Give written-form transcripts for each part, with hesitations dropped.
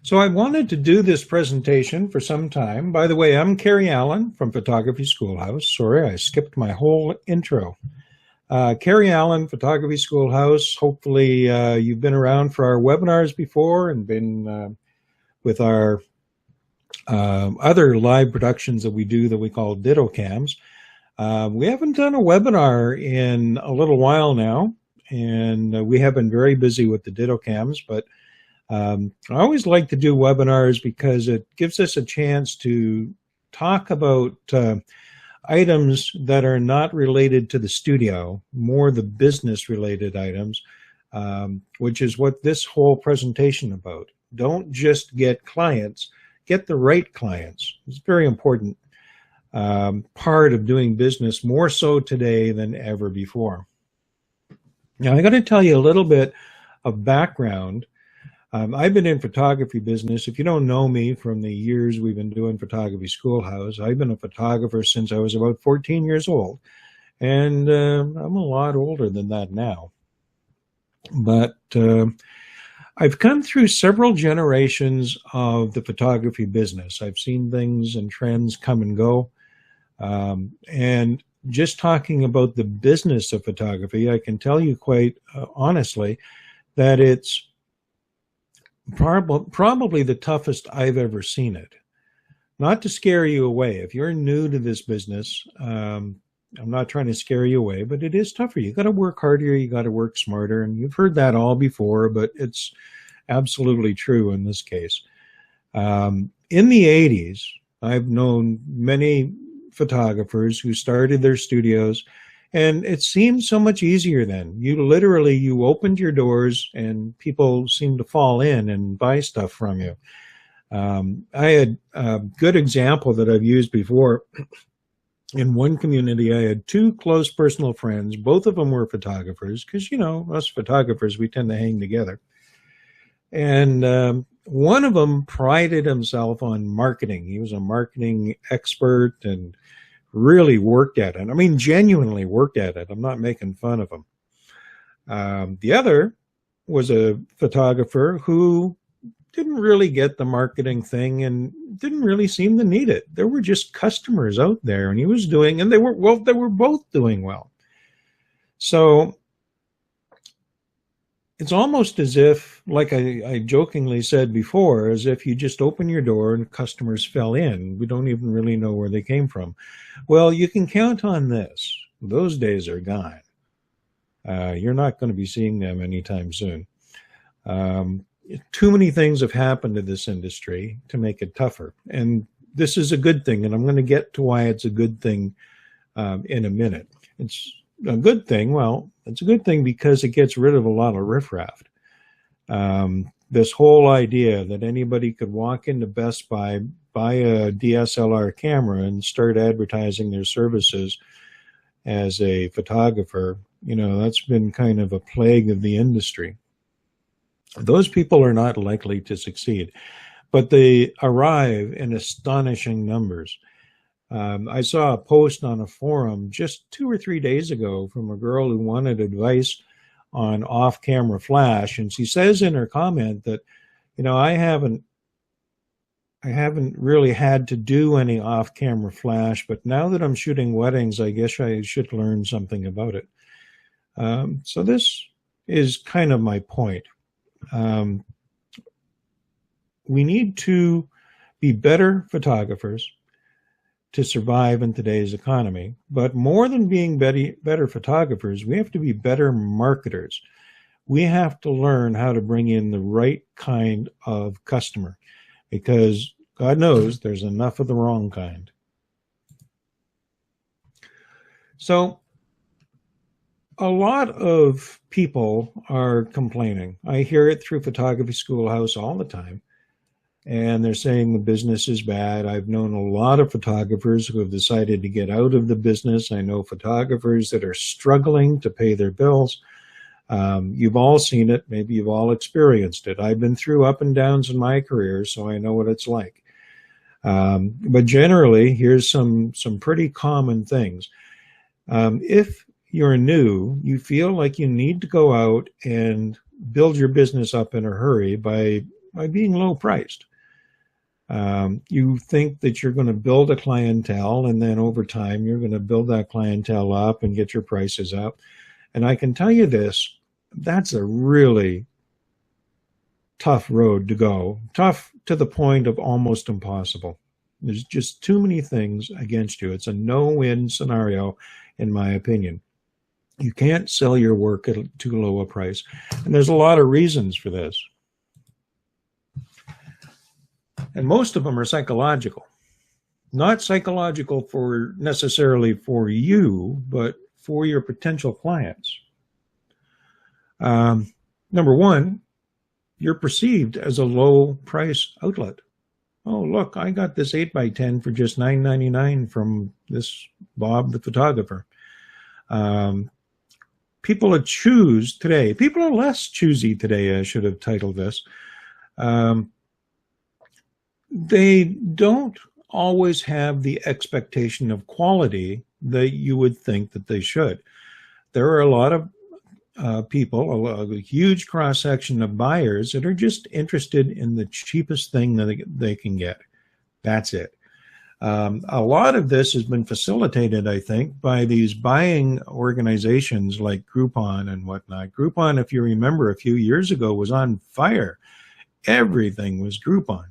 So I wanted to do this presentation for some time. By the way, I'm Kerry Allen from Photography Schoolhouse. Sorry, I skipped my whole intro. Kerry Allen, Photography Schoolhouse. Hopefully you've been around for our webinars before and been with our other live productions that we do that we call Ditto Cams. We haven't done a webinar in a little while now, and we have been very busy with the Ditto Cams, but I always like to do webinars because it gives us a chance to talk about items that are not related to the studio, more the business related items, which is what this whole presentation about. Don't just get clients, get the right clients. It's a very important part of doing business, more so today than ever before. Now, I got to tell you a little bit of background. I've been in photography business. If you don't know me from the years we've been doing Photography Schoolhouse, I've been a photographer since I was about 14 years old. And I'm a lot older than that now. But I've come through several generations of the photography business. I've seen things and trends come and go. And just talking about the business of photography, I can tell you quite honestly that it's probably the toughest I've ever seen it. Not to scare you away. If you're new to this business, I'm not trying to scare you away, but it is tougher. You got to work harder. You got to work smarter. And you've heard that all before, but it's absolutely true in this case. In the 80s, I've known many photographers who started their studios, and it seemed so much easier then. You opened your doors and people seemed to fall in and buy stuff from you. I had a good example that I've used before. In one community, I had two close personal friends. Both of them were photographers because, you know, us photographers, we tend to hang together. And one of them prided himself on marketing. He was a marketing expert and really worked at it. I mean, genuinely worked at it. I'm not making fun of him. The other was a photographer who didn't really get the marketing thing and didn't really seem to need it. There were just customers out there, and he was doing, and they were both doing well. So it's almost as if, like I jokingly said before, as if you just open your door and customers fell in. We don't even really know where they came from. Well, you can count on this. Those days are gone. You're not going to be seeing them anytime soon. Too many things have happened to this industry to make it tougher. And this is a good thing, and I'm going to get to why it's a good thing in a minute. It's a good thing. Well, it's a good thing because it gets rid of a lot of riffraff. This whole idea that anybody could walk into Best Buy, buy a DSLR camera, and start advertising their services as a photographer, you know, that's been kind of a plague of the industry. Those people are not likely to succeed, but they arrive in astonishing numbers. I saw a post on a forum just 2 or 3 days ago from a girl who wanted advice on off-camera flash, and she says in her comment that, you know, I haven't really had to do any off-camera flash, but now that I'm shooting weddings, I guess I should learn something about it. So this is kind of my point. We need to be better photographers to survive in today's economy. But more than being better photographers, we have to be better marketers. We have to learn how to bring in the right kind of customer, because God knows there's enough of the wrong kind. So a lot of people are complaining. I hear it through Photography Schoolhouse all the time. And they're saying the business is bad. I've known a lot of photographers who have decided to get out of the business. I know photographers that are struggling to pay their bills. You've all seen it. Maybe you've all experienced it. I've been through up and downs in my career, so I know what it's like. But generally, here's some pretty common things. If you're new, you feel like you need to go out and build your business up in a hurry by by being low priced. You think that you're going to build a clientele, and then over time you're going to build that clientele up and get your prices up. And I can tell you this, that's a really tough road to go. Tough to the point of almost impossible. There's just too many things against you. It's a no-win scenario, in my opinion. You can't sell your work at too low a price. And there's a lot of reasons for this. And most of them are psychological. Not psychological for necessarily for you, but for your potential clients. Number one, you're perceived as a low price outlet. Oh, look, I got this 8x10 for just $9.99 from this Bob the photographer. People are less choosy today, I should have titled this. They don't always have the expectation of quality that you would think that they should. There are a lot of people, a huge cross-section of buyers that are just interested in the cheapest thing that they can get. That's it. A lot of this has been facilitated, I think, by these buying organizations like Groupon and whatnot. Groupon, if you remember, a few years ago was on fire. Everything was Groupon.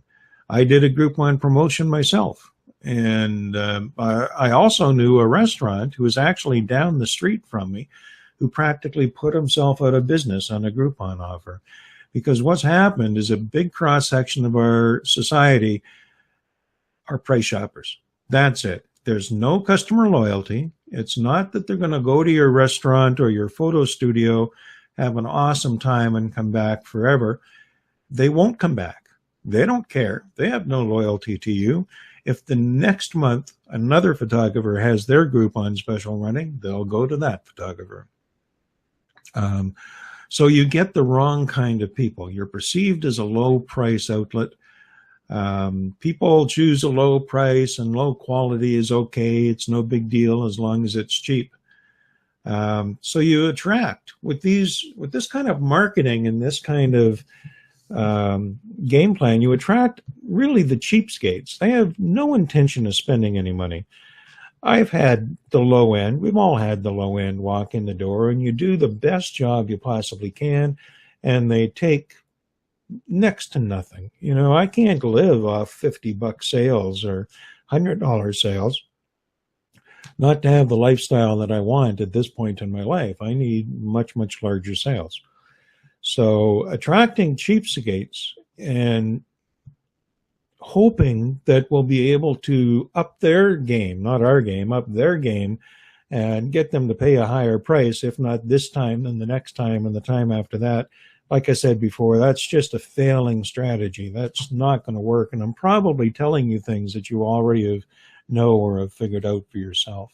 I did a Groupon promotion myself. And I also knew a restaurant who was actually down the street from me who practically put himself out of business on a Groupon offer. Because what's happened is a big cross-section of our society are price shoppers. That's it. There's no customer loyalty. It's not that they're going to go to your restaurant or your photo studio, have an awesome time and come back forever. They won't come back. They don't care. They have no loyalty to you. If the next month another photographer has their Groupon special running, they'll go to that photographer. So you get the wrong kind of people. You're perceived as a low price outlet. People choose a low price, and low quality is okay. It's no big deal as long as it's cheap. So you attract with this kind of marketing and this kind of game plan, you attract really the cheapskates. They have no intention of spending any money. I've had the low end. We've all had the low end walk in the door, and you do the best job you possibly can, and they take next to nothing. You know, I can't live off $50 sales or $100 sales. Not to have the lifestyle that I want at this point in my life. I need much, much larger sales. So attracting cheapskates and hoping that we'll be able to up their game, not our game, up their game, and get them to pay a higher price, if not this time, then the next time and the time after that. Like I said before, that's just a failing strategy. That's not going to work. And I'm probably telling you things that you already know or have figured out for yourself.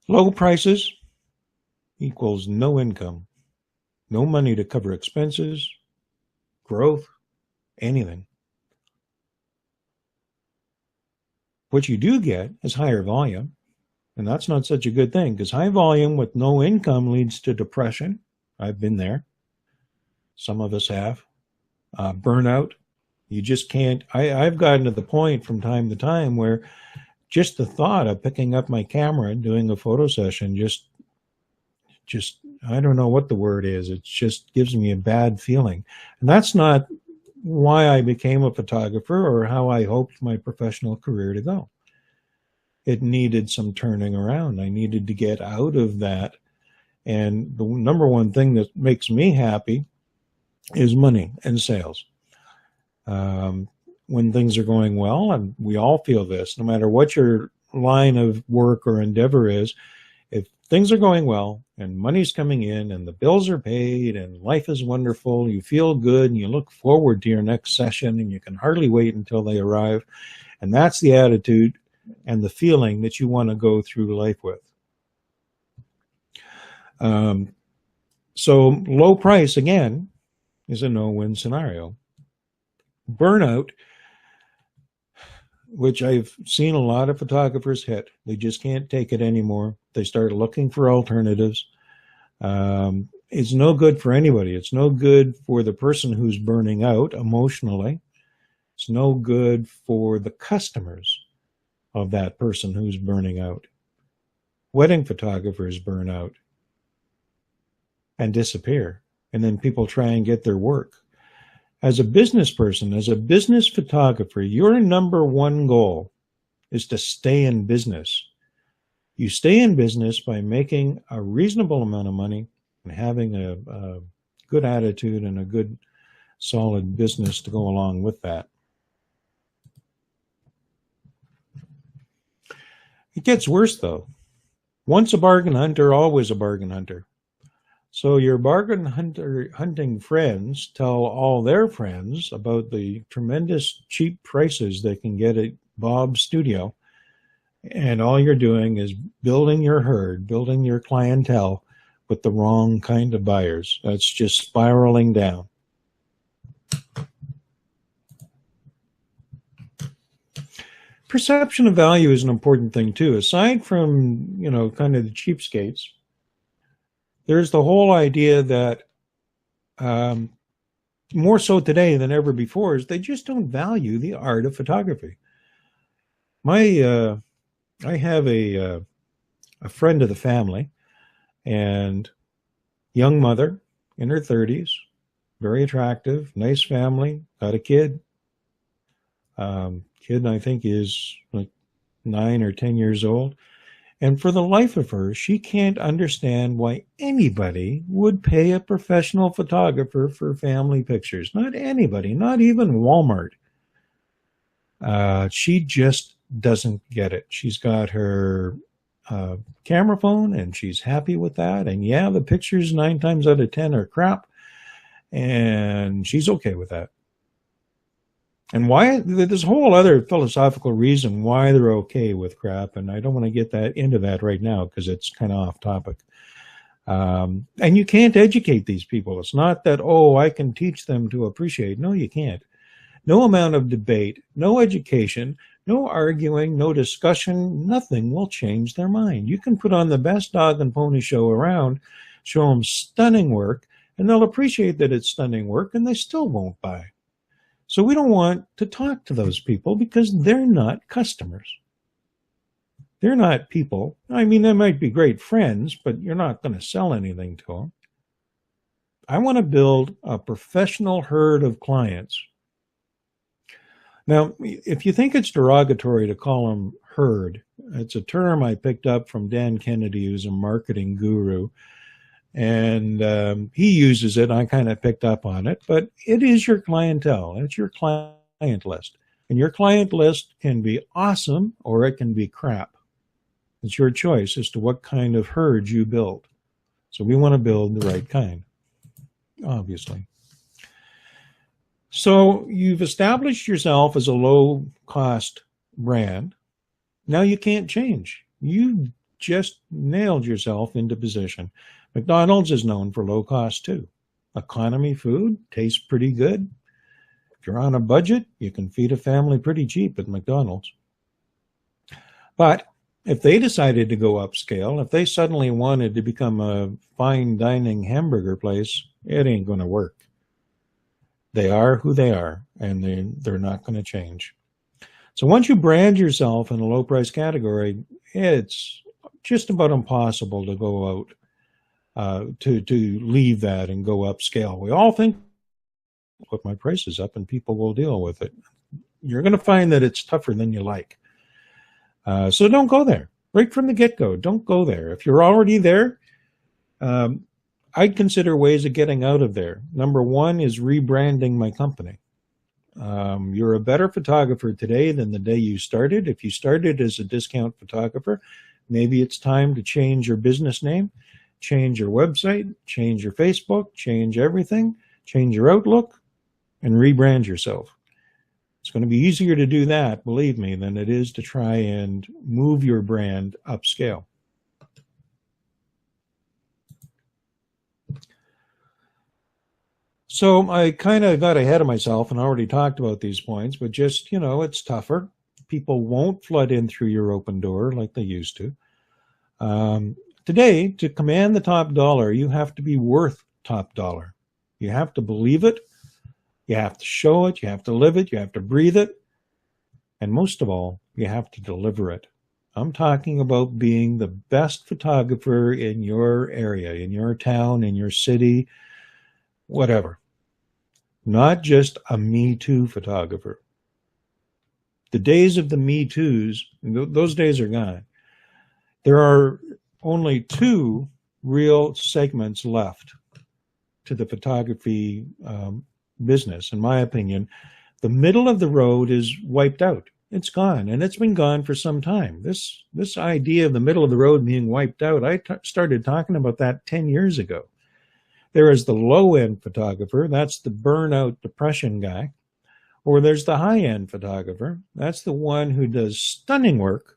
Low prices equals no income, no money to cover expenses, growth, anything. What you do get is higher volume, and that's not such a good thing, because high volume with no income leads to depression. I've been there. Some of us have. Burnout. You just can't. I've gotten to the point from time to time where just the thought of picking up my camera and doing a photo session just I don't know what the word is. It just gives me a bad feeling. And that's not why I became a photographer or how I hoped my professional career to go. It needed some turning around. I needed to get out of that. And the number one thing that makes me happy is money and sales. When things are going well, and we all feel this, no matter what your line of work or endeavor is, if things are going well and money's coming in and the bills are paid and life is wonderful, you feel good and you look forward to your next session and you can hardly wait until they arrive. And that's the attitude and the feeling that you want to go through life with. So low price, again, is a no-win scenario. Burnout, which I've seen a lot of photographers hit. They just can't take it anymore. They start looking for alternatives. It's no good for anybody. It's no good for the person who's burning out emotionally. It's no good for the customers of that person who's burning out. Wedding photographers burn out and disappear, and then people try and get their work. As a business person, as a business photographer, your number one goal is to stay in business. You stay in business by making a reasonable amount of money and having a good attitude and a good, solid business to go along with that. It gets worse, though. Once a bargain hunter, always a bargain hunter. So your bargain hunting friends tell all their friends about the tremendous cheap prices they can get at Bob's studio. And all you're doing is building your herd, building your clientele with the wrong kind of buyers. That's just spiraling down. Perception of value is an important thing too. Aside from, kind of the cheapskates, there's the whole idea that more so today than ever before is they just don't value the art of photography. I have a friend of the family, and young mother in her 30s, very attractive, nice family, got a kid. Kid, I think, is like 9 or 10 years old. And for the life of her, she can't understand why anybody would pay a professional photographer for family pictures. Not anybody, not even Walmart. She just doesn't get it. She's got her camera phone and she's happy with that. And yeah, the pictures 9 times out of 10 are crap. And she's okay with that. And why? There's a whole other philosophical reason why they're okay with crap, and I don't want to get into that right now because it's kind of off topic. And you can't educate these people. It's not that, I can teach them to appreciate. No, you can't. No amount of debate, no education, no arguing, no discussion, nothing will change their mind. You can put on the best dog and pony show around, show them stunning work, and they'll appreciate that it's stunning work, and they still won't buy. So we don't want to talk to those people because they're not customers. They're not people. I mean, they might be great friends, but you're not going to sell anything to them. I want to build a professional herd of clients. Now, if you think it's derogatory to call them herd, it's a term I picked up from Dan Kennedy, who's a marketing guru. And he uses it. I kind of picked up on it, but it is your clientele. It's your client list. And your client list can be awesome or it can be crap. It's your choice as to what kind of herd you build. So we want to build the right kind, obviously. So you've established yourself as a low-cost brand. Now you can't change. You just nailed yourself into position. McDonald's is known for low cost too. Economy food tastes pretty good. If you're on a budget, you can feed a family pretty cheap at McDonald's. But if they decided to go upscale, if they suddenly wanted to become a fine dining hamburger place, it ain't going to work. They are who they are, and they're not going to change. So once you brand yourself in a low price category, it's just about impossible to go out to leave that and go upscale. We all think, put my prices up and people will deal with it. You're going to find that it's tougher than you like. So don't go there. Right from the get-go, don't go there. If you're already there, I'd consider ways of getting out of there. Number one is rebranding my company. You're a better photographer today than the day you started. If you started as a discount photographer, maybe it's time to change your business name, change your website, change your Facebook, change everything, change your outlook, and rebrand yourself. It's going to be easier to do that, believe me, than it is to try and move your brand upscale. So I kind of got ahead of myself and already talked about these points, but just, it's tougher. People won't flood in through your open door like they used to. Today, to command the top dollar, you have to be worth top dollar. You have to believe it. You have to show it. You have to live it. You have to breathe it. And most of all, you have to deliver it. I'm talking about being the best photographer in your area, in your town, in your city, whatever. Not just a Me Too photographer. The days of the Me Too's, those days are gone. There are only two real segments left to the photography business, in my opinion. The middle of the road is wiped out. It's gone, and it's been gone for some time. This idea of the middle of the road being wiped out, I started talking about that 10 years ago. There is the low-end photographer. That's the burnout depression guy. Or there's the high-end photographer. That's the one who does stunning work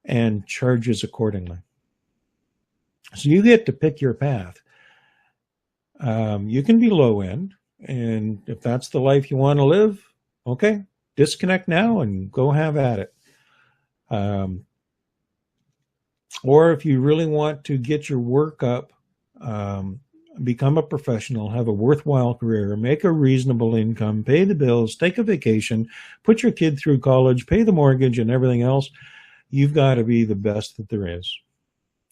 and charges accordingly. So you get to pick your path. You can be low end, and if that's the life you want to live, okay, disconnect now and go have at it. Or if you really want to get your work up, become a professional, have a worthwhile career, make a reasonable income, pay the bills, take a vacation, put your kid through college, pay the mortgage and everything else, you've got to be the best that there is.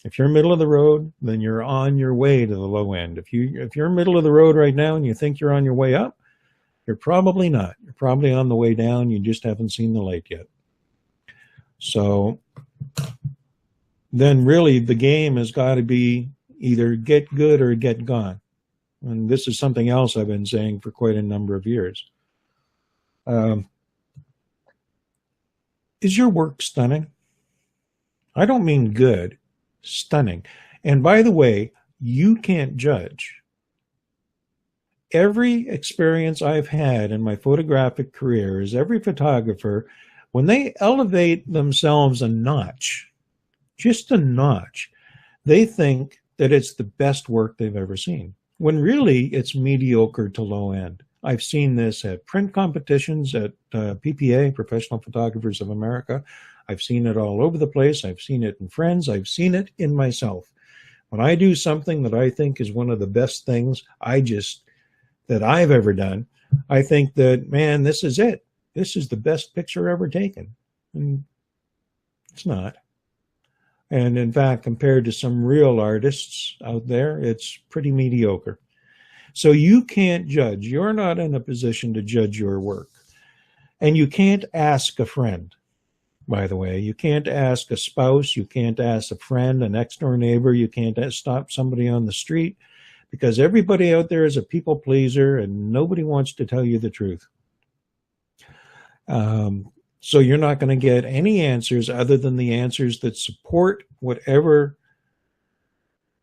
If you're middle of the road, then you're on your way to the low end. If you're middle of the road right now and you think you're on your way up, you're probably not. You're probably on the way down. You just haven't seen the light yet. So then really the game has got to be either get good or get gone. And this is something else I've been saying for quite a number of years. Is your work stunning? I don't mean good, stunning. And by the way, you can't judge. Every experience I've had in my photographic career is every photographer, when they elevate themselves a notch, just a notch, they think that it's the best work they've ever seen, when really it's mediocre to low end. I've seen this at print competitions, at PPA, Professional Photographers of America. I've seen it all over the place. I've seen it in friends. I've seen it in myself. When I do something that I think is one of the best things that I've ever done, I think that, man, this is it. This is the best picture ever taken. And it's not. And in fact, compared to some real artists out there, it's pretty mediocre. So you can't judge. You're not in a position to judge your work. And you can't ask a friend, by the way. You can't ask a spouse. You can't ask a friend, a next-door neighbor. You can't stop somebody on the street, because everybody out there is a people pleaser and nobody wants to tell you the truth. So you're not going to get any answers other than the answers that support whatever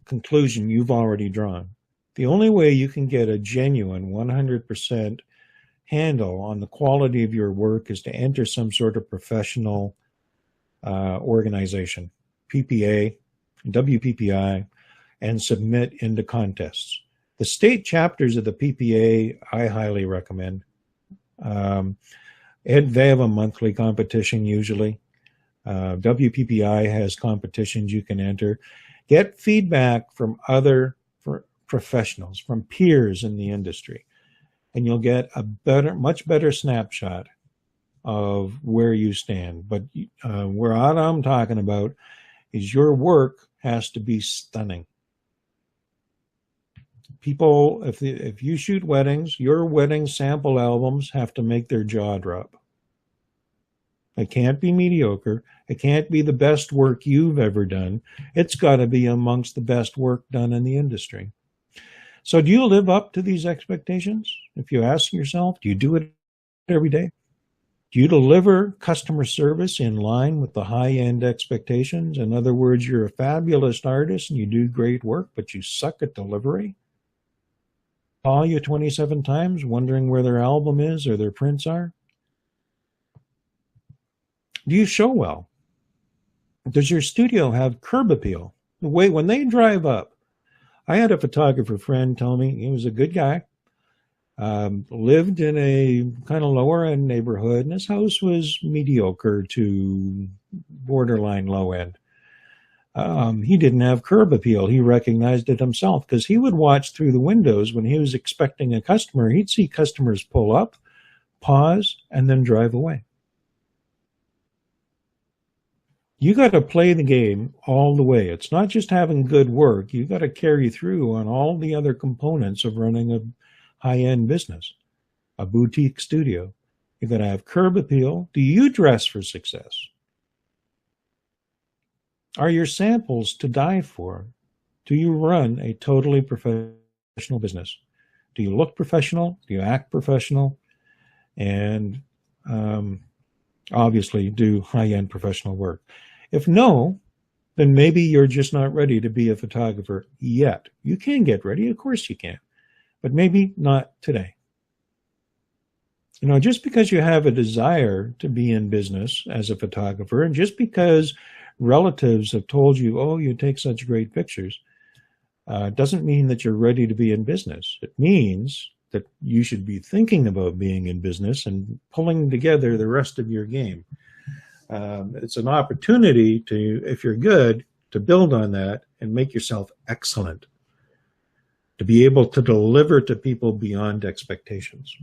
conclusion you've already drawn. The only way you can get a genuine 100% handle on the quality of your work is to enter some sort of professional organization, PPA, WPPI, and submit into contests. The state chapters of the PPA, I highly recommend. They have a monthly competition usually. WPPI has competitions you can enter. Get feedback from other professionals, from peers in the industry, and you'll get a much better snapshot of where you stand. But what I'm talking about is your work has to be stunning. People, if you shoot weddings, your wedding sample albums have to make their jaw drop. It can't be mediocre. It can't be the best work you've ever done. It's got to be amongst the best work done in the industry. So do you live up to these expectations? If you ask yourself, do you do it every day? Do you deliver customer service in line with the high-end expectations? In other words, you're a fabulous artist and you do great work, but you suck at delivery? Call you 27 times wondering where their album is or their prints are? Do you show well? Does your studio have curb appeal? The way when they drive up, I had a photographer friend tell me, he was a good guy, lived in a kind of lower end neighborhood, and his house was mediocre to borderline low end. He didn't have curb appeal. He recognized it himself because he would watch through the windows when he was expecting a customer. He'd see customers pull up, pause, and then drive away. You got to play the game all the way. It's not just having good work. You got to carry through on all the other components of running a high-end business, a boutique studio. You got to have curb appeal. Do you dress for success? Are your samples to die for? Do you run a totally professional business? Do you look professional? Do you act professional? And obviously do high-end professional work. If no, then maybe you're just not ready to be a photographer yet. You can get ready, of course you can, but maybe not today. You know, just because you have a desire to be in business as a photographer, and just because relatives have told you, oh, you take such great pictures, doesn't mean that you're ready to be in business. It means that you should be thinking about being in business and pulling together the rest of your game. It's an opportunity to, if you're good, to build on that and make yourself excellent, to be able to deliver to people beyond expectations.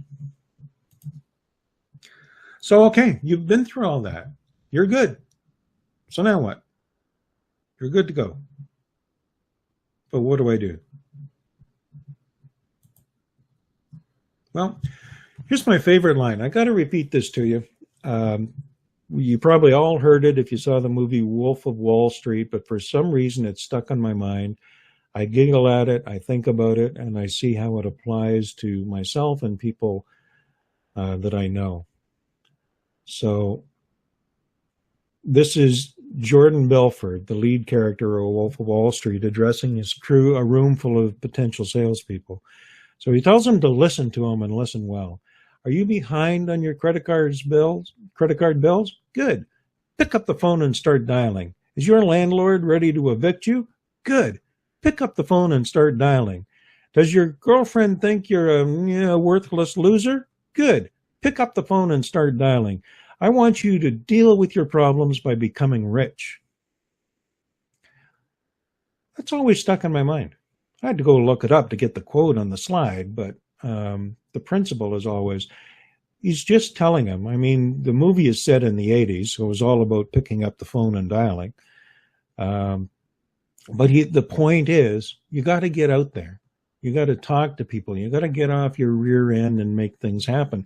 So, okay, you've been through all that. You're good. So now what? You're good to go. But what do I do? Well, here's my favorite line. I got to repeat this to you. You probably all heard it if you saw the movie Wolf of Wall Street, but for some reason it's stuck on my mind. I giggle at it, I think about it, and I see how it applies to myself and people that I know. So this is Jordan Belfort, the lead character of Wolf of Wall Street, addressing his crew, a room full of potential salespeople. So he tells them to listen to him and listen well. Are you behind on your credit card bills? Good. Pick up the phone and start dialing. Is your landlord ready to evict you? Good. Pick up the phone and start dialing. Does your girlfriend think you're a worthless loser? Good. Pick up the phone and start dialing. I want you to deal with your problems by becoming rich. That's always stuck in my mind. I had to go look it up to get the quote on the slide, but the principle is always, he's just telling him. I mean, the movie is set in the 80s, so it was all about picking up the phone and dialing. But the point is, you got to get out there. You got to talk to people. You got to get off your rear end and make things happen.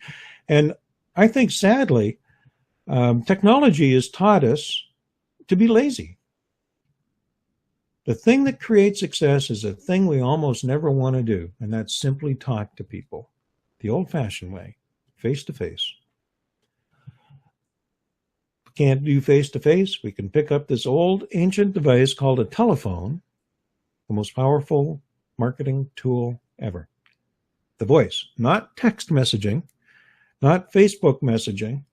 And I think, sadly, technology has taught us to be lazy. The thing that creates success is a thing we almost never want to do, and that's simply talk to people the old-fashioned way, face-to-face. If we can't do face-to-face, we can pick up this old ancient device called a telephone, the most powerful marketing tool ever. The voice, not text messaging, not Facebook messaging,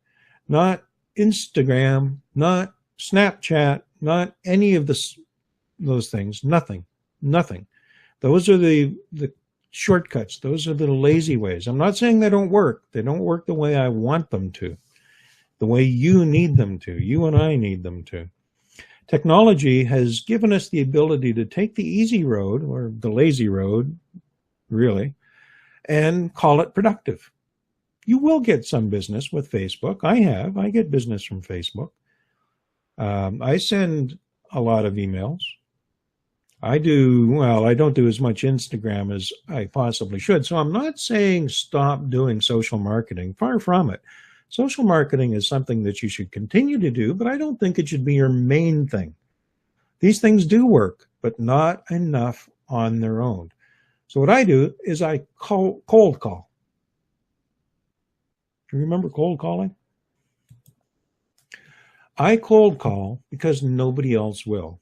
not Instagram, not Snapchat, not any of those things, nothing. Those are the shortcuts. Those are the lazy ways. I'm not saying they don't work. They don't work the way I want them to, the way you need them to, you and I need them to. Technology has given us the ability to take the easy road, or the lazy road, really, and call it productive. You will get some business with Facebook. I get business from Facebook. I send a lot of emails. I don't do as much Instagram as I possibly should. So I'm not saying stop doing social marketing. Far from it. Social marketing is something that you should continue to do, but I don't think it should be your main thing. These things do work, but not enough on their own. So what I do is I cold call. Do you remember cold calling? I cold call because nobody else will.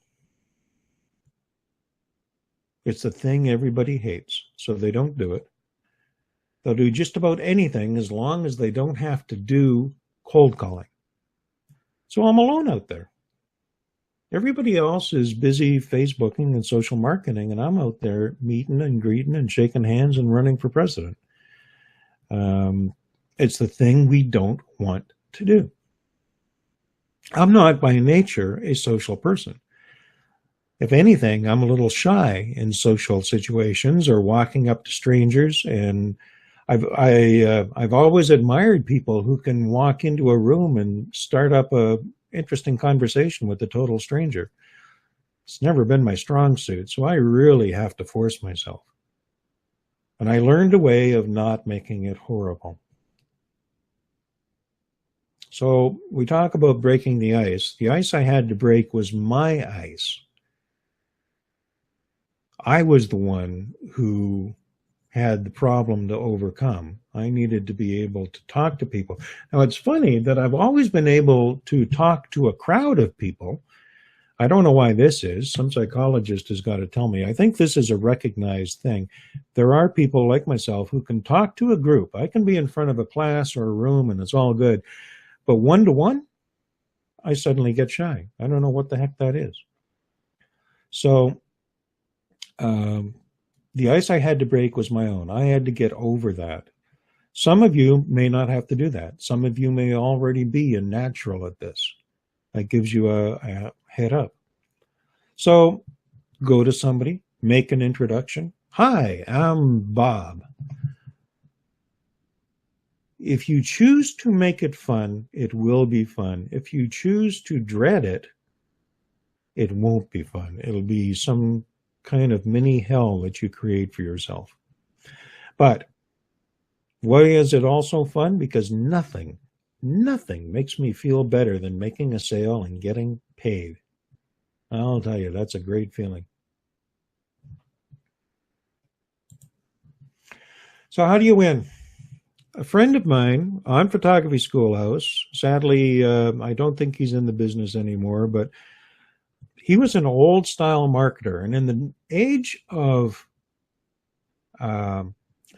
It's the thing everybody hates, so they don't do it. They'll do just about anything as long as they don't have to do cold calling. So I'm alone out there. Everybody else is busy Facebooking and social marketing, and I'm out there meeting and greeting and shaking hands and running for president. It's the thing we don't want to do. I'm not by nature a social person. If anything, I'm a little shy in social situations or walking up to strangers, and I've always admired people who can walk into a room and start up a interesting conversation with a total stranger. It's never been my strong suit, so I really have to force myself. And I learned a way of not making it horrible. So we talk about breaking the ice. The ice I had to break was my ice. I was the one who had the problem to overcome. I needed to be able to talk to people. Now, it's funny that I've always been able to talk to a crowd of people. I don't know why this is. Some psychologist has got to tell me. I think this is a recognized thing. There are people like myself who can talk to a group. I can be in front of a class or a room and it's all good. But one-to-one, I suddenly get shy. I don't know what the heck that is. So the ice I had to break was my own. I had to get over that. Some of you may not have to do that. Some of you may already be a natural at this. That gives you a head up. So go to somebody, make an introduction. Hi, I'm Bob. If you choose to make it fun, it will be fun. If you choose to dread it, it won't be fun. It'll be some kind of mini hell that you create for yourself. But why is it also fun? Because nothing makes me feel better than making a sale and getting paid. I'll tell you, that's a great feeling. So how do you win? A friend of mine on Photography Schoolhouse, sadly, I don't think he's in the business anymore, but he was an old style marketer. And in the age of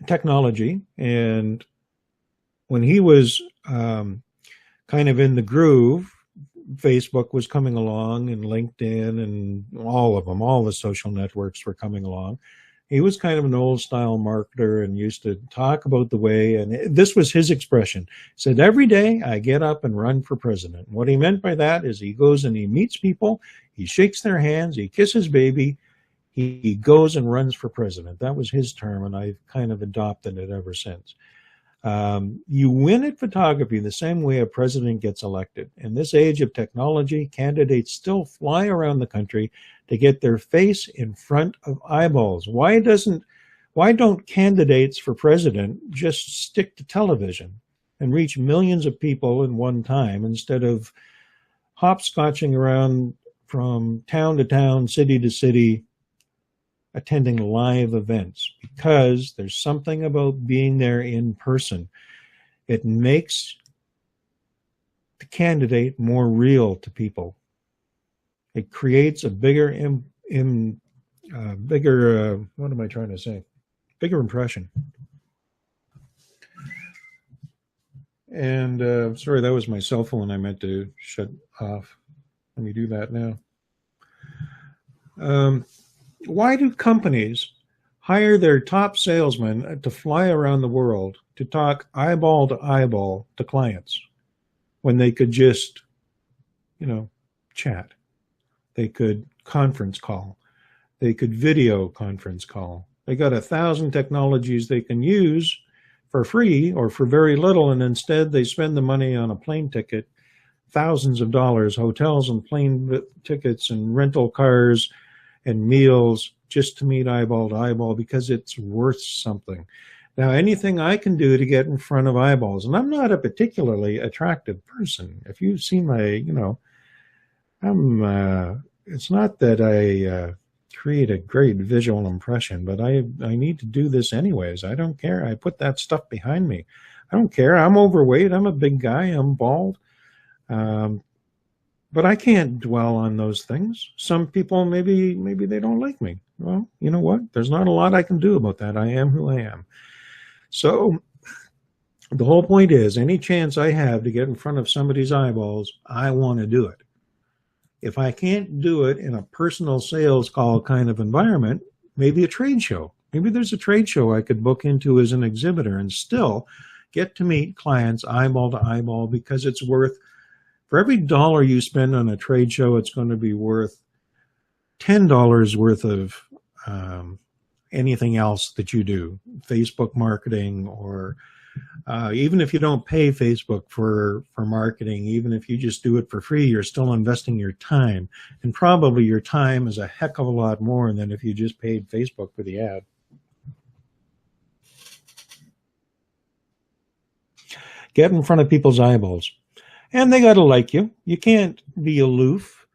technology, and when he was kind of in the groove, Facebook was coming along and LinkedIn and all of them, all the social networks were coming along. He was kind of an old style marketer and used to talk about the way, and this was his expression. He said, every day I get up and run for president. What he meant by that is he goes and he meets people, he shakes their hands, he kisses baby, he goes and runs for president. That was his term, and I've kind of adopted it ever since. You win at photography the same way a president gets elected. In this age of technology, candidates still fly around the country to get their face in front of eyeballs. Why don't candidates for president just stick to television and reach millions of people in one time instead of hopscotching around from town to town, city to city, attending live events? Because there's something about being there in person. It makes the candidate more real to people. It creates a bigger impression. And sorry, that was my cell phone I meant to shut off. Let me do that now. Why do companies hire their top salesmen to fly around the world to talk eyeball to eyeball to clients when they could just, chat? They could conference call. They could video conference call. They got 1,000 technologies they can use for free or for very little, and instead they spend the money on a plane ticket, thousands of dollars, hotels and plane tickets and rental cars and meals just to meet eyeball to eyeball because it's worth something. Now, anything I can do to get in front of eyeballs, and I'm not a particularly attractive person. If you've seen my, it's not that I create a great visual impression, but I need to do this anyways. I don't care. I put that stuff behind me. I don't care. I'm overweight. I'm a big guy. I'm bald. But I can't dwell on those things. Some people, maybe they don't like me. Well, you know what? There's not a lot I can do about that. I am who I am. So the whole point is, any chance I have to get in front of somebody's eyeballs, I want to do it. If I can't do it in a personal sales call kind of environment, maybe a trade show. Maybe there's a trade show I could book into as an exhibitor and still get to meet clients eyeball to eyeball, because it's worth, for every dollar you spend on a trade show, it's going to be worth $10 worth of anything else that you do, Facebook marketing, or even if you don't pay Facebook for marketing, even if you just do it for free, you're still investing your time. And probably your time is a heck of a lot more than if you just paid Facebook for the ad. Get in front of people's eyeballs. And they got to like you. You can't be aloof.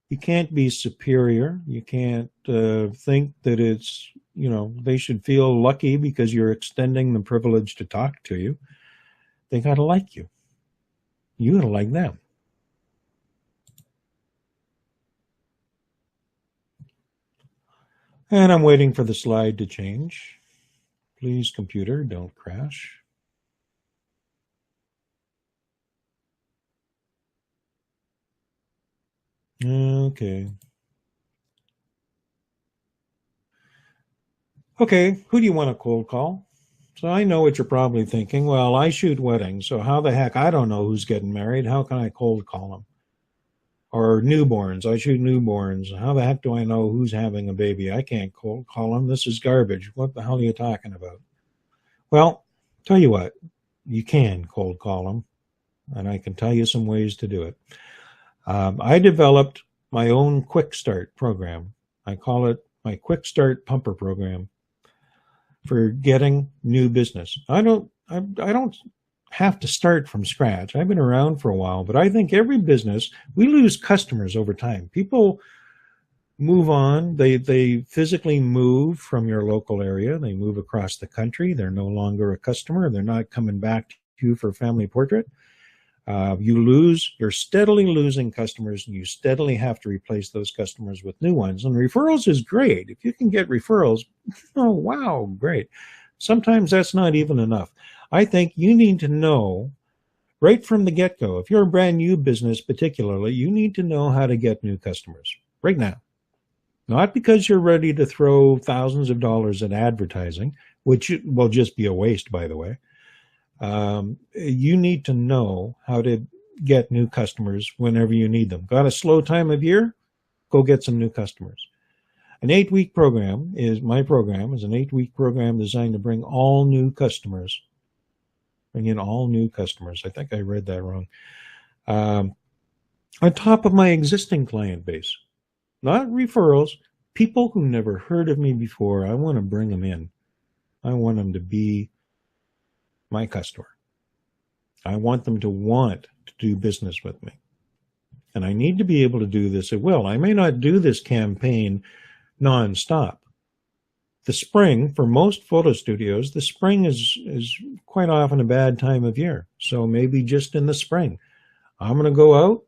You can't be superior. You can't think that it's, they should feel lucky because you're extending the privilege to talk to you. They got to like you. You got to like them. And I'm waiting for the slide to change. Please, computer, don't crash. Okay. Okay, who do you want to cold call? So I know what you're probably thinking. Well, I shoot weddings, so how the heck, I don't know who's getting married. How can I cold call them? Or newborns, I shoot newborns. How the heck do I know who's having a baby? I can't cold call them. This is garbage. What the hell are you talking about? Well, tell you what, you can cold call them, and I can tell you some ways to do it. I developed my own Quick Start program. I call it my Quick Start Pumper program for getting new business. I don't have to start from scratch. I've been around for a while, but I think every business, we lose customers over time. People move on. They physically move from your local area. They move across the country. They're no longer a customer. They're not coming back to you for a family portrait. You're steadily losing customers, and you steadily have to replace those customers with new ones. And referrals is great. If you can get referrals, oh, wow, great. Sometimes that's not even enough. I think you need to know right from the get-go, if you're a brand new business particularly, you need to know how to get new customers right now. Not because you're ready to throw thousands of dollars at advertising, which will just be a waste, by the way. You need to know how to get new customers whenever you need them. Got a slow time of year? Go get some new customers. An 8-week program my program is an 8-week program designed to bring all new customers. Bring in all new customers. I think I read that wrong. On top of my existing client base. Not referrals. People who never heard of me before, I want to bring them in. I want them to be my customer. I want them to want to do business with me. And I need to be able to do this at will. I may not do this campaign nonstop. The spring, for most photo studios, the spring is quite often a bad time of year. So maybe just in the spring, I'm going to go out.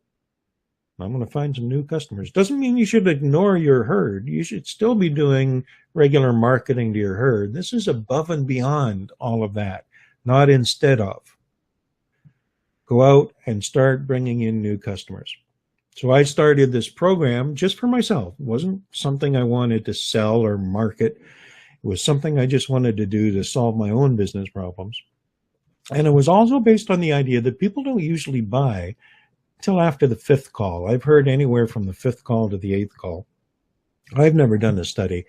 I'm going to find some new customers. Doesn't mean you should ignore your herd. You should still be doing regular marketing to your herd. This is above and beyond all of that, not instead of. Go out and start bringing in new customers. So I started this program just for myself. It wasn't something I wanted to sell or market. It was something I just wanted to do to solve my own business problems. And it was also based on the idea that people don't usually buy till after the 5th call. I've heard anywhere from the 5th call to the 8th call. I've never done a study,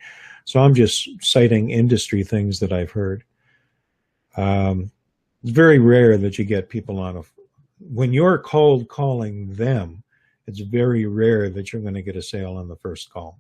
so I'm just citing industry things that I've heard. It's very rare that you get people when you're cold calling them, it's very rare that you're going to get a sale on the first call.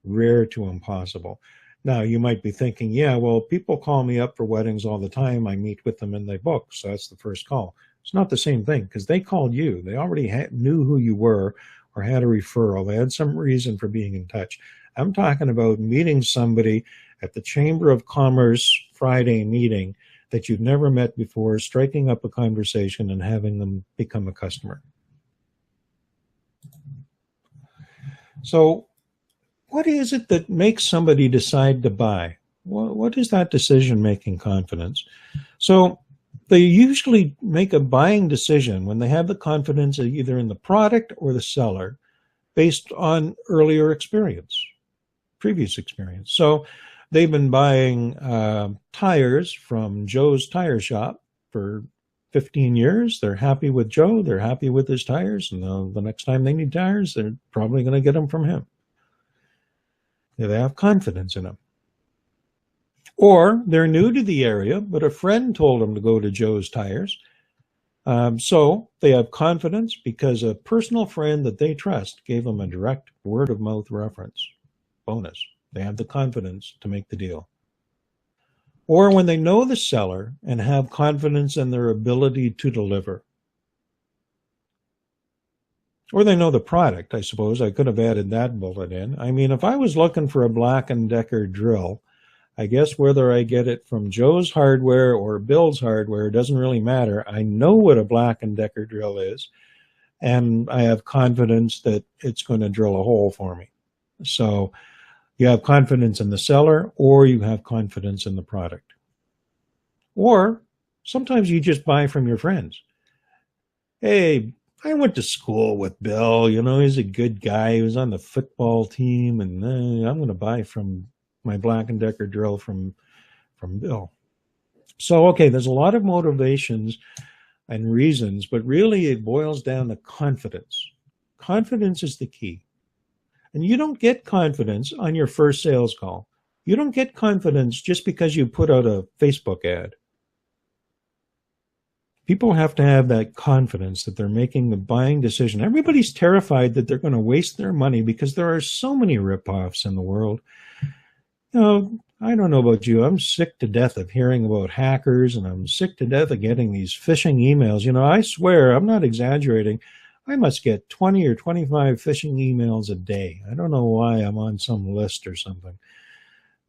Rare to impossible. Now, you might be thinking, yeah, well, people call me up for weddings all the time. I meet with them and they book, so that's the first call. It's not the same thing because they called you. They already knew who you were or had a referral. They had some reason for being in touch. I'm talking about meeting somebody at the Chamber of Commerce Friday meeting that you've never met before, striking up a conversation and having them become a customer. So what is it that makes somebody decide to buy? What is that decision-making confidence? So they usually make a buying decision when they have the confidence either in the product or the seller based on earlier experience, previous experience. So they've been buying tires from Joe's Tire Shop for 15 years. They're happy with Joe. They're happy with his tires. And the next time they need tires, they're probably going to get them from him. They have confidence in them. Or they're new to the area, but a friend told them to go to Joe's Tires. So they have confidence because a personal friend that they trust gave them a direct word-of-mouth reference. Bonus. They have the confidence to make the deal. Or when they know the seller and have confidence in their ability to deliver. Or they know the product, I suppose. I could have added that bullet in. I mean, if I was looking for a Black & Decker drill, I guess whether I get it from Joe's Hardware or Bill's Hardware doesn't really matter. I know what a Black & Decker drill is, and I have confidence that it's going to drill a hole for me. So you have confidence in the seller, or you have confidence in the product. Or sometimes you just buy from your friends. Hey, I went to school with Bill. You know, he's a good guy. He was on the football team, and I'm going to buy from my Black & Decker drill from Bill. So, okay, there's a lot of motivations and reasons, but really it boils down to confidence. Confidence is the key. And you don't get confidence on your first sales call. You don't get confidence just because you put out a Facebook ad. People have to have that confidence that they're making the buying decision. Everybody's terrified that they're going to waste their money because there are so many ripoffs in the world. You know, I don't know about you. I'm sick to death of hearing about hackers, and I'm sick to death of getting these phishing emails. You know, I swear, I'm not exaggerating. I must get 20 or 25 phishing emails a day. I don't know why I'm on some list or something,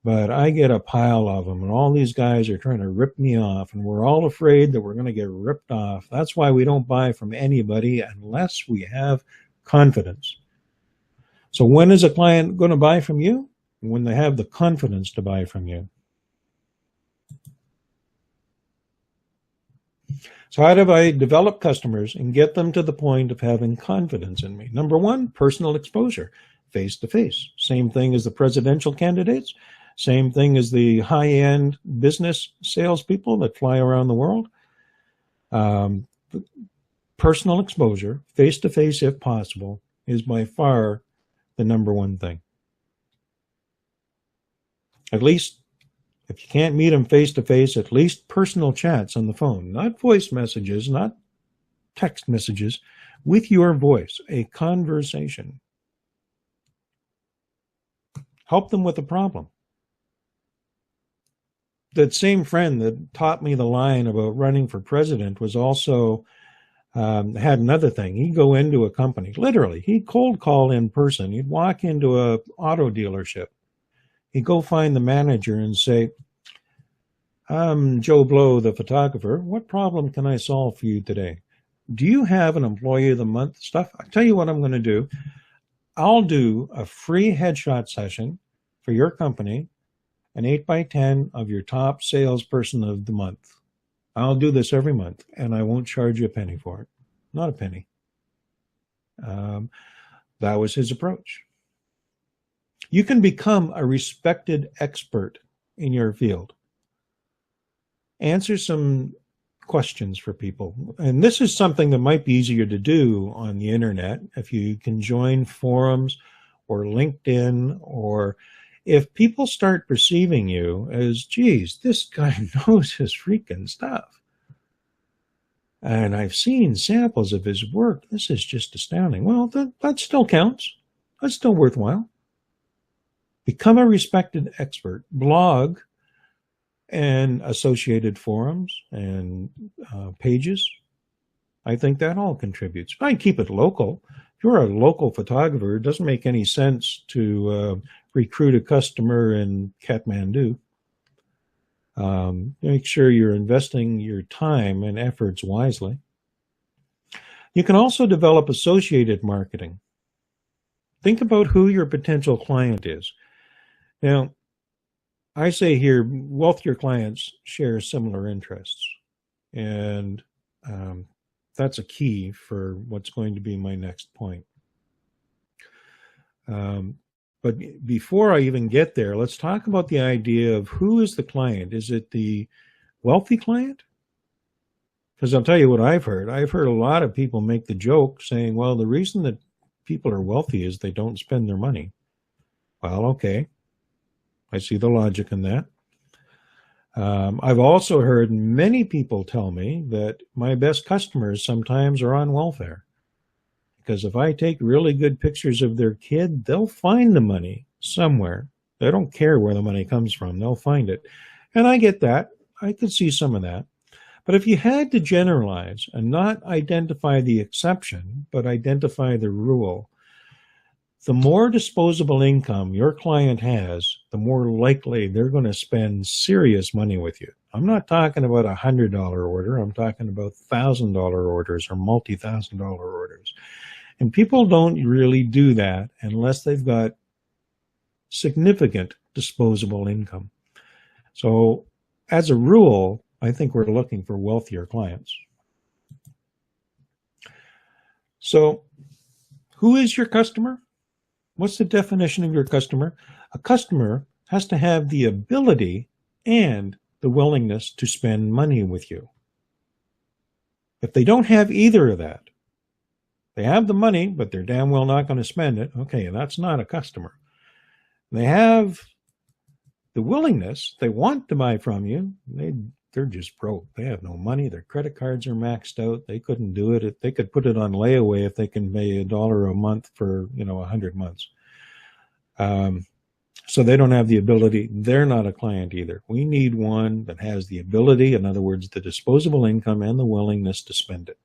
but I get a pile of them, and all these guys are trying to rip me off, and we're all afraid that we're going to get ripped off. That's why we don't buy from anybody unless we have confidence. So when is a client going to buy from you? When they have the confidence to buy from you. So how do I develop customers and get them to the point of having confidence in me? Number one, personal exposure, face-to-face. Same thing as the presidential candidates. Same thing as the high-end business salespeople that fly around the world. Personal exposure, face-to-face if possible, is by far the number one thing. At least, if you can't meet them face-to-face, at least personal chats on the phone. Not voice messages, not text messages, with your voice, a conversation. Help them with a problem. That same friend that taught me the line about running for president was also had another thing. He'd go into a company, literally, he'd cold call in person. He'd walk into a auto dealership. He'd go find the manager and say, I'm Joe Blow, the photographer. What problem can I solve for you today? Do you have an employee of the month stuff? I'll tell you what I'm going to do. I'll do a free headshot session for your company, an 8x10 of your top salesperson of the month. I'll do this every month, and I won't charge you a penny for it. Not a penny. That was his approach. You can become a respected expert in your field. Answer some questions for people. And this is something that might be easier to do on the internet if you can join forums or LinkedIn, or if people start perceiving you as, geez, this guy knows his freaking stuff. And I've seen samples of his work. This is just astounding. Well, that still counts. That's still worthwhile. Become a respected expert. Blog and associated forums and pages. I think that all contributes. I keep it local. If you're a local photographer, it doesn't make any sense to recruit a customer in Kathmandu. Make sure you're investing your time and efforts wisely. You can also develop associated marketing. Think about who your potential client is. Now, I say here, wealthier clients share similar interests, and that's a key for what's going to be my next point. But before I even get there, let's talk about the idea of who is the client. Is it the wealthy client? Because I'll tell you what I've heard. I've heard a lot of people make the joke saying, well, the reason that people are wealthy is they don't spend their money. Well, okay. I see the logic in that. I've also heard many people tell me that my best customers sometimes are on welfare. Because if I take really good pictures of their kid, they'll find the money somewhere. They don't care where the money comes from. They'll find it. And I get that. I could see some of that. But if you had to generalize and not identify the exception, but identify the rule, the more disposable income your client has, the more likely they're going to spend serious money with you. I'm not talking about a $100 order. I'm talking about $1,000 orders or multi-$1,000 orders. And people don't really do that unless they've got significant disposable income. So as a rule, I think we're looking for wealthier clients. So who is your customer? What's the definition of your customer? A customer has to have the ability and the willingness to spend money with you. If they don't have either of that, they have the money, but they're damn well not going to spend it. Okay, that's not a customer. They have the willingness. They want to buy from you. They're just broke. They have no money. Their credit cards are maxed out. They couldn't do it. They could put it on layaway if they can pay $1 a month for 100 months. So they don't have the ability. They're not a client either. We need one that has the ability, in other words, the disposable income and the willingness to spend it.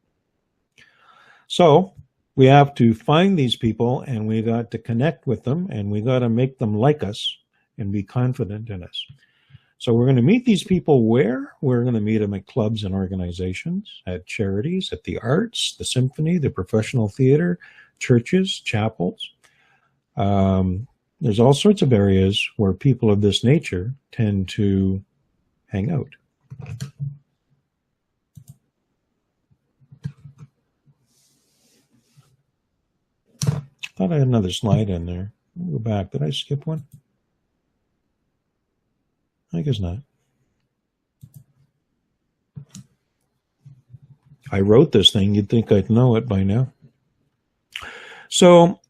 So we have to find these people, and we got to connect with them, and we got to make them like us and be confident in us. So we're going to meet these people where? We're going to meet them at clubs and organizations, at charities, at the arts, the symphony, the professional theater, churches, chapels. There's all sorts of areas where people of this nature tend to hang out. Thought I had another slide in there. Let me go back. Did I skip one? I guess not. I wrote this thing. You'd think I'd know it by now. So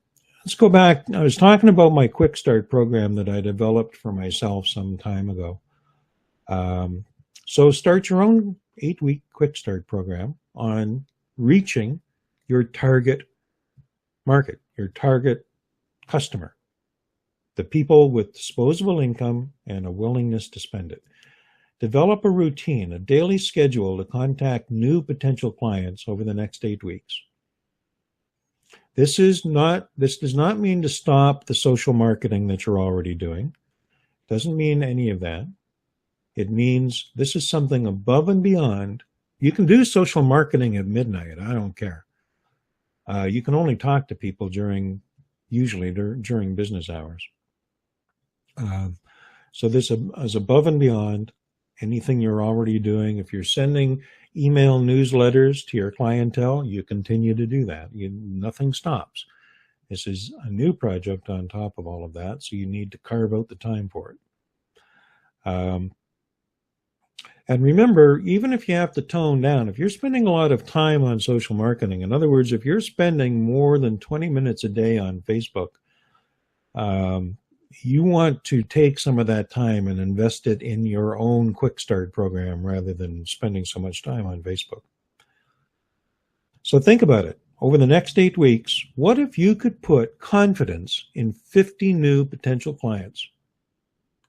let's go back. I was talking about my Quick Start program that I developed for myself some time ago. So start your own 8-week Quick Start program on reaching your target market, your target customer, the people with disposable income and a willingness to spend it. Develop a routine, a daily schedule to contact new potential clients over the next 8 weeks. This does not mean to stop the social marketing that you're already doing. It doesn't mean any of that. It means this is something above and beyond. You can do social marketing at midnight. I don't care. You can only talk to people usually during business hours. So this is above and beyond anything you're already doing. If you're sending email newsletters to your clientele, you continue to do that. Nothing stops. This is a new project on top of all of that, so you need to carve out the time for it. And remember, even if you have to tone down, if you're spending a lot of time on social marketing, in other words, if you're spending more than 20 minutes a day on Facebook, you want to take some of that time and invest it in your own Quick Start program rather than spending so much time on Facebook. So think about it. Over the next 8 weeks, what if you could put confidence in 50 new potential clients?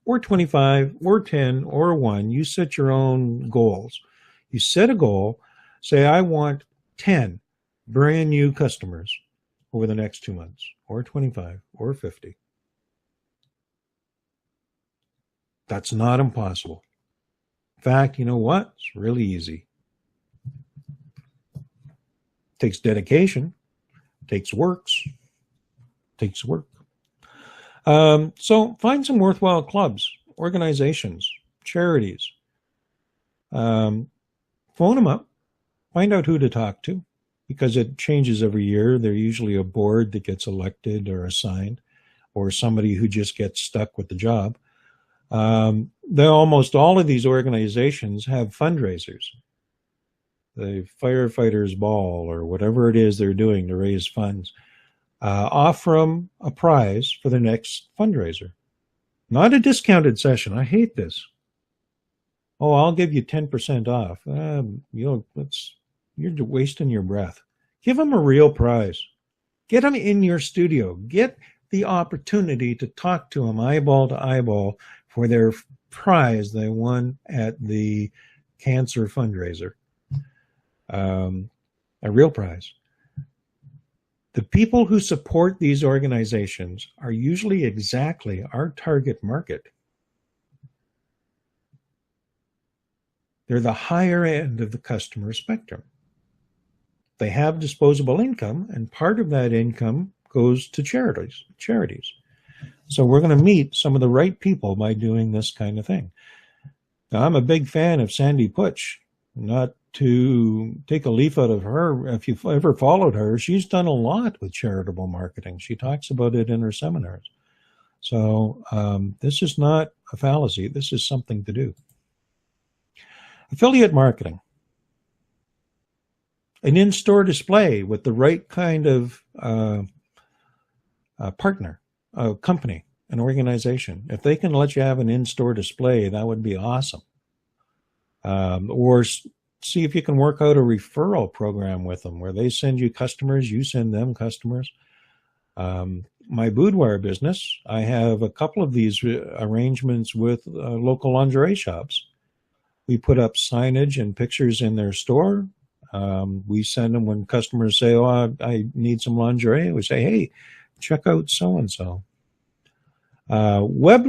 Or 25, or 10, or 1. You set your own goals. You set a goal. Say, I want 10 brand new customers over the next 2 months, or 25, or 50. That's not impossible. In fact, you know what? It's really easy. It takes dedication, takes work. So find some worthwhile clubs, organizations, charities. Phone them up, find out who to talk to, because it changes every year. They're usually a board that gets elected or assigned, or somebody who just gets stuck with the job. Almost all of these organizations have fundraisers. The firefighters ball or whatever it is they're doing to raise funds. Offer them a prize for the next fundraiser. Not a discounted session. I hate this. Oh, I'll give you 10% off. You're wasting your breath. Give them a real prize. Get them in your studio. Get the opportunity to talk to them eyeball to eyeball for their prize they won at the cancer fundraiser. A real prize. The people who support these organizations are usually exactly our target market. They're the higher end of the customer spectrum. They have disposable income, and part of that income goes to charities. So we're going to meet some of the right people by doing this kind of thing. Now, I'm a big fan of Sandy Putsch. Not to take a leaf out of her, if you've ever followed her, she's done a lot with charitable marketing. She talks about it in her seminars. So this is not a fallacy. This is something to do. Affiliate marketing. An in-store display with the right kind of partner, a company, an organization. If they can let you have an in-store display, that would be awesome. Or see if you can work out a referral program with them where they send you customers, you send them customers. My boudoir business, I have a couple of these arrangements with local lingerie shops. We put up signage and pictures in their store. We send them when customers say, oh, I need some lingerie. We say, hey, check out so-and-so. Web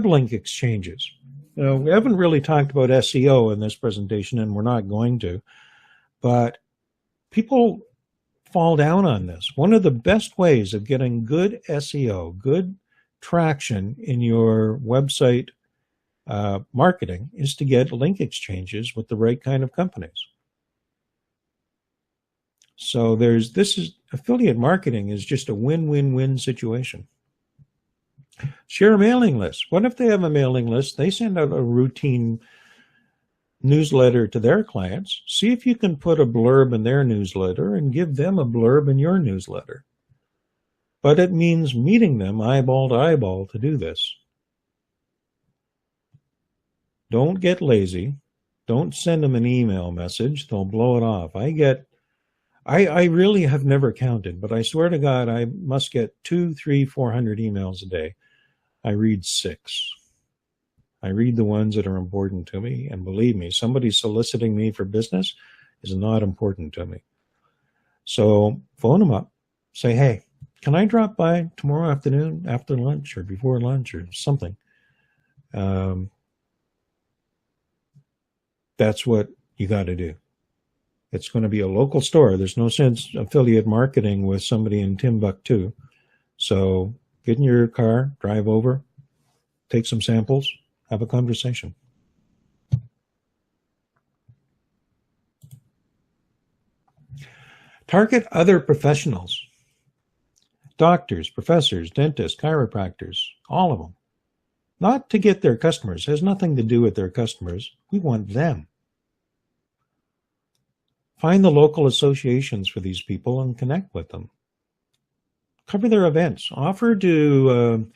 link exchanges. We haven't really talked about SEO in this presentation, and we're not going to, but people fall down on this. One of the best ways of getting good SEO, good traction in your website marketing is to get link exchanges with the right kind of companies. So affiliate marketing is just a win-win-win situation. Share a mailing list. What if they have a mailing list? They send out a routine newsletter to their clients. See if you can put a blurb in their newsletter and give them a blurb in your newsletter. But it means meeting them eyeball to eyeball to do this. Don't get lazy. Don't send them an email message. They'll blow it off. I really have never counted, but I swear to God, I must get 200, 300, 400 emails a day. I read 6. I read the ones that are important to me, and believe me, somebody soliciting me for business is not important to me. So phone them up. Say, hey, can I drop by tomorrow afternoon after lunch or before lunch or something? That's what you got to do. It's going to be a local store. There's no sense affiliate marketing with somebody in Timbuktu. So get in your car, drive over, take some samples, have a conversation. Target other professionals. Doctors, professors, dentists, chiropractors, all of them. Not to get their customers. It has nothing to do with their customers. We want them. Find the local associations for these people and connect with them. Cover their events. Offer to,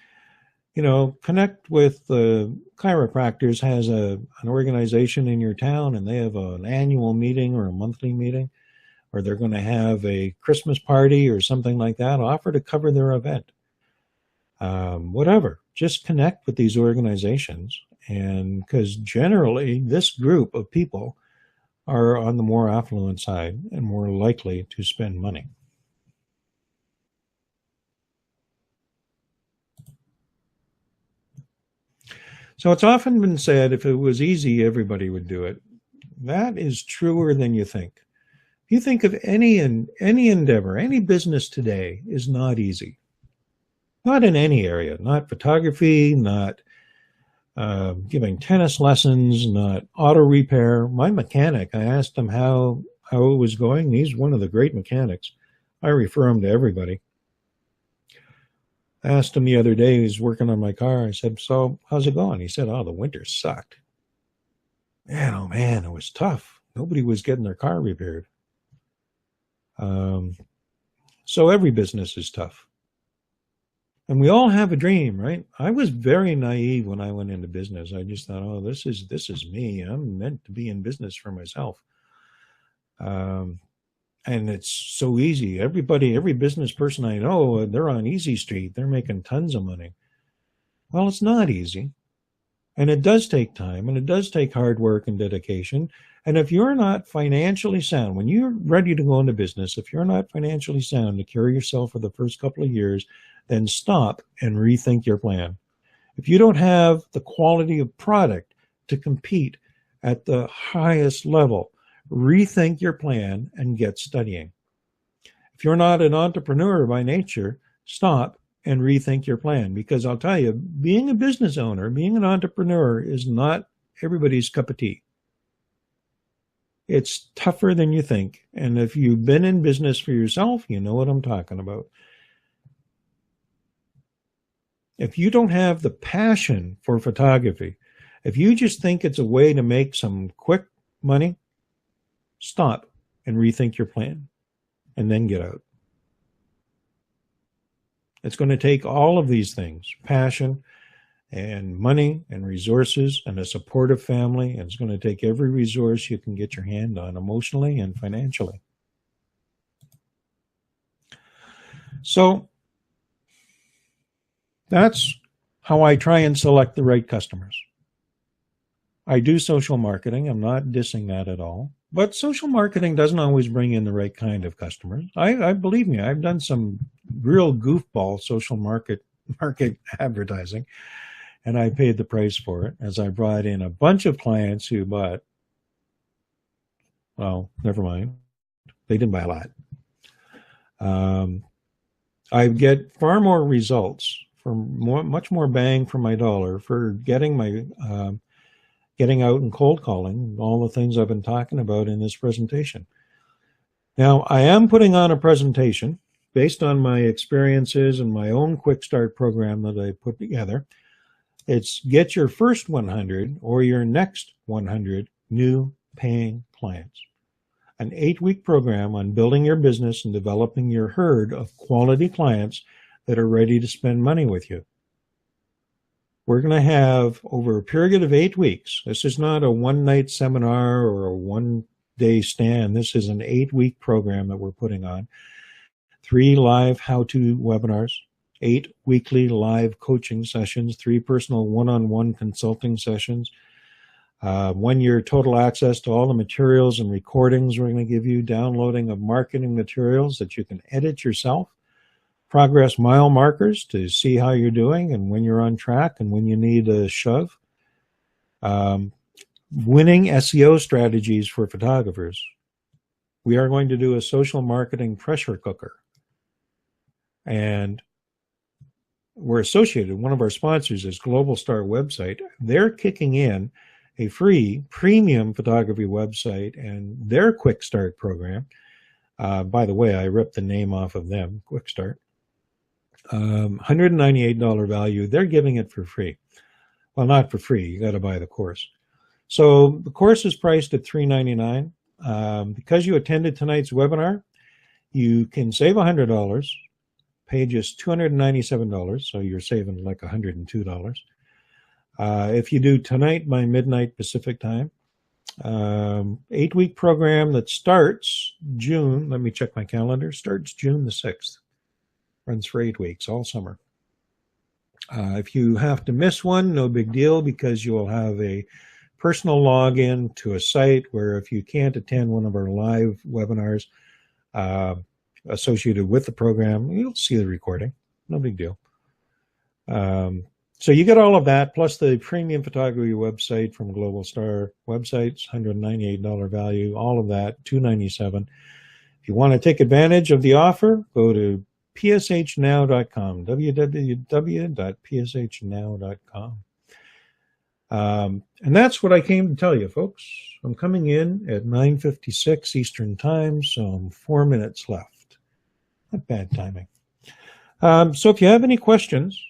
connect with chiropractors has an organization in your town, and they have an annual meeting or a monthly meeting, or they're going to have a Christmas party or something like that. Offer to cover their event. Whatever. Just connect with these organizations, and because generally this group of people are on the more affluent side and more likely to spend money. So it's often been said, if it was easy, everybody would do it. That is truer than you think. If you think of any endeavor, any business today is not easy. Not in any area, not photography, not giving tennis lessons, not auto repair. My mechanic, I asked him how it was going. He's one of the great mechanics. I refer him to everybody. I asked him the other day, he was working on my car. I said, so how's it going? He said, oh, the winter sucked. Man, oh man, it was tough. Nobody was getting their car repaired. So every business is tough. And we all have a dream, right? I was very naive when I went into business. I just thought, oh, this is me. I'm meant to be in business for myself. And it's so easy. Every business person I know, they're on easy street. They're making tons of money. Well, it's not easy. And it does take time, and it does take hard work and dedication. And if you're not financially sound, when you're ready to go into business, if you're not financially sound to carry yourself for the first couple of years, then stop and rethink your plan. If you don't have the quality of product to compete at the highest level, rethink your plan and get studying. If you're not an entrepreneur by nature, stop and rethink your plan, because I'll tell you, being a business owner, being an entrepreneur is not everybody's cup of tea. It's tougher than you think. And if you've been in business for yourself, you know what I'm talking about. If you don't have the passion for photography, if you just think it's a way to make some quick money, stop and rethink your plan and then get out. It's going to take all of these things, passion and money and resources and a supportive family. And it's going to take every resource you can get your hand on emotionally and financially. So that's how I try and select the right customers. I do social marketing. I'm not dissing that at all. But social marketing doesn't always bring in the right kind of customers. I believe me, I've done some real goofball social market advertising, and I paid the price for it as I brought in a bunch of clients who bought, well, never mind. They didn't buy a lot. I get far more results, for much more bang for my dollar for getting out and cold calling, all the things I've been talking about in this presentation. Now, I am putting on a presentation based on my experiences and my own quick start program that I put together. It's get your first 100 or your next 100 new paying clients. An 8-week program on building your business and developing your herd of quality clients that are ready to spend money with you. We're going to have, over a period of 8 weeks, this is not a one-night seminar or a one-day stand. This is an 8-week program that we're putting on. 3 live how-to webinars, 8 weekly live coaching sessions, 3 personal one-on-one consulting sessions, 1 year total access to all the materials and recordings we're going to give you, downloading of marketing materials that you can edit yourself, progress mile markers to see how you're doing and when you're on track and when you need a shove. Winning SEO strategies for photographers. We are going to do a social marketing pressure cooker. And we're associated, one of our sponsors is Global Star Website. They're kicking in a free premium photography website and their Quick Start program. By the way, I ripped the name off of them, Quick Start. $198 value. They're giving it for free. Well, not for free. You got to buy the course. So the course is priced at $399. Because you attended tonight's webinar, you can save $100, pay just $297. So you're saving like $102. If you do tonight by midnight Pacific time, 8-week program that starts June. Let me check my calendar. Starts June the 6th. Runs for 8 weeks, all summer. If you have to miss one, no big deal, because you will have a personal login to a site where if you can't attend one of our live webinars associated with the program, you'll see the recording. No big deal. So you get all of that, plus the premium photography website from Global Star Websites, $198 value, all of that, $297. If you want to take advantage of the offer, go to pshnow.com, www.pshnow.com. And that's what I came to tell you, folks. I'm coming in at 9:56 Eastern Time, so I'm 4 minutes left. Not bad timing. So if you have any questions,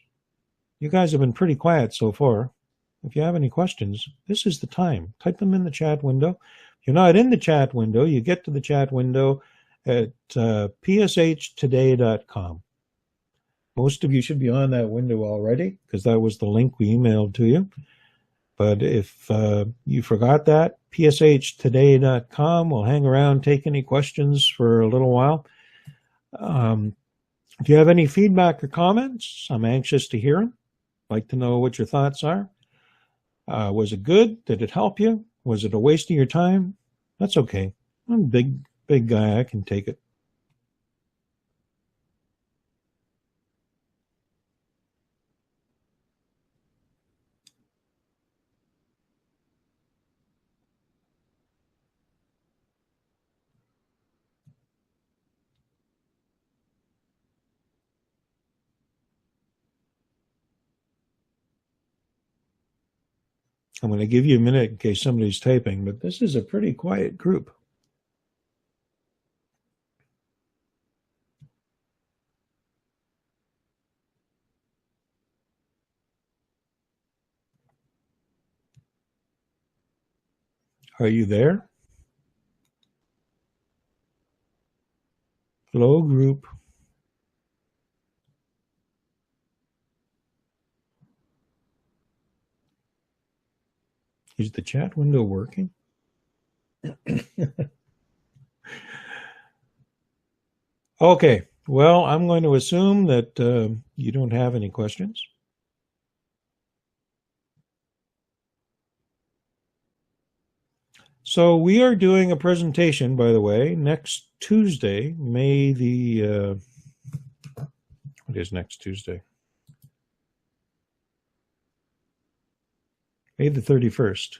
you guys have been pretty quiet so far. If you have any questions, this is the time. Type them in the chat window. If you're not in the chat window, you get to the chat window at pshtoday.com. Most of you should be on that window already because that was the link we emailed to you. But if you forgot that, pshtoday.com. We'll hang around, take any questions for a little while. If you have any feedback or comments, I'm anxious to hear them. I'd like to know what your thoughts are. Was it good? Did it help you? Was it a waste of your time? That's okay. I'm a big guy. I can take it. I'm going to give you a minute in case somebody's typing, but this is a pretty quiet group. Are you there? Hello, group. Is the chat window working? Okay, well, I'm going to assume that you don't have any questions. So we are doing a presentation, by the way, next Tuesday, May the, what is next Tuesday? May the 31st.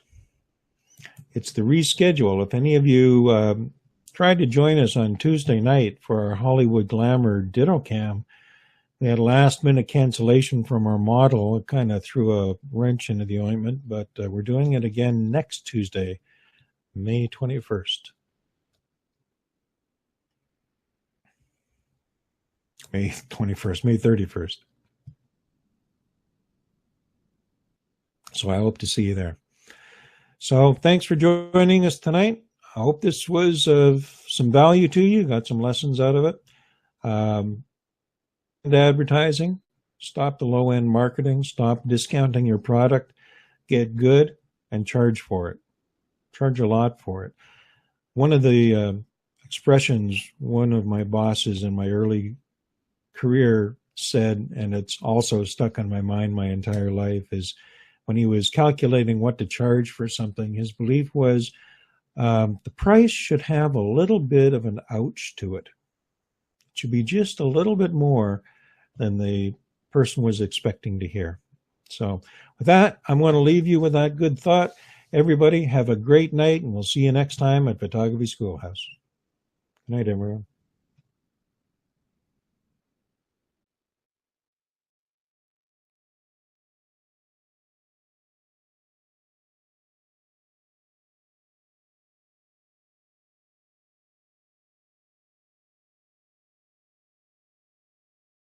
It's the reschedule. If any of you tried to join us on Tuesday night for our Hollywood Glamour Ditto Cam, we had a last-minute cancellation from our model. It kind of threw a wrench into the ointment, but we're doing it again next Tuesday, May 21st. May 21st, May 31st. So I hope to see you there. So thanks for joining us tonight. I hope this was of some value to you. Got some lessons out of it. Advertising, stop the low-end marketing, stop discounting your product, get good and charge for it. Charge a lot for it. One of the expressions one of my bosses in my early career said, and it's also stuck on my mind my entire life, is when he was calculating what to charge for something, his belief was the price should have a little bit of an ouch to it. It should be just a little bit more than the person was expecting to hear. So with that, I'm going to leave you with that good thought. Everybody have a great night, and we'll see you next time at Photography Schoolhouse. Good night, everyone.